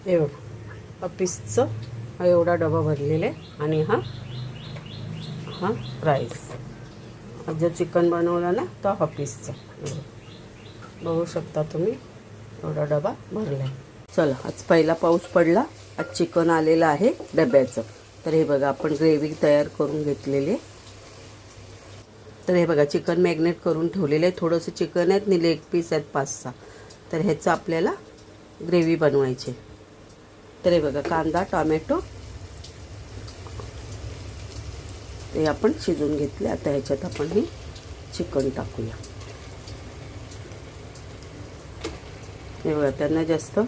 हे बघा पीसचं हा एवढा डबा भरलेला आहे आणि हा राईस जो चिकन बनवला ना तो हा पीसचा बघू शकता तुम्ही एवढा डबा भरला आहे. चला आज पहिला पाऊस पडला. आज चिकन आलेलं आहे डब्याचं. तर हे बघा आपण ग्रेव्ही तयार करून घेतलेली आहे. तर हे बघा चिकन मॅग्नेट करून ठेवलेलं आहे. थोडंसं चिकन आहेत आणि लेग पीस आहेत 5-6. तर ह्याचं आपल्याला ग्रेव्ही बनवायची. तर हे बघा कांदा टोमॅटो ते आपण शिजवून घेतले. आता ह्याच्यात आपण हे चिकन टाकूया. हे बघा त्यांना जास्त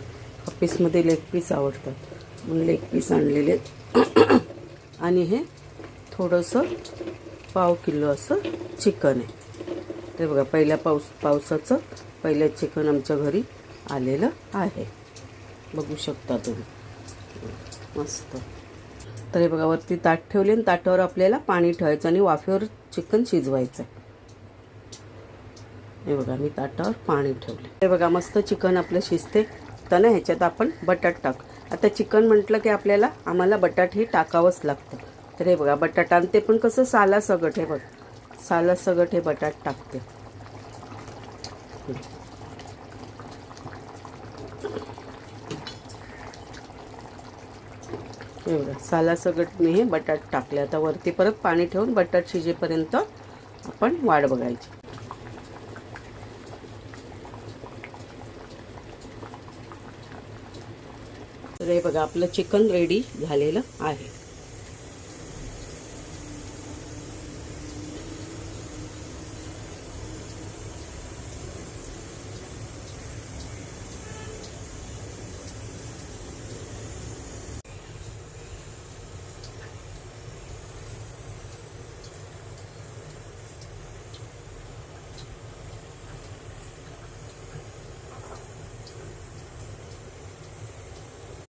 पीसमध्ये लेग पीस आवडतात म्हणून लेग पीस आणलेले आणि हे थोडंसं पाव किलो असं चिकन आहे. ते बघा पहिल्या पावसाचं पहिलं चिकन आमच्या घरी आलेलं आहे. बघू शकता तुम्ही मस्त. तर हे बघा वरती ताट ठेवले आणि ताटावर आपल्याला पाणी ठेवायचं आणि वाफेवर चिकन शिजवायचं. हे बघा मी ताटावर पाणी ठेवले. हे बघा मस्त चिकन आपलं शिजते. तर ना ह्याच्यात आपण बटाट टाक. आता चिकन म्हटलं की आम्हाला बटाट हे टाकावंच लागतं. तर हे बघा बटाटा आणि ते पण कसं सालासगट. हे बघा सालासगट हे बटाट टाकते. हे बघा सालासगट मी हे बटाट टाकले. आता वरती परत पाणी ठेवून बटाट शिजेपर्यंत आपण वाट बघायची. तर हे बघा आपलं चिकन रेडी झालेलं आहे.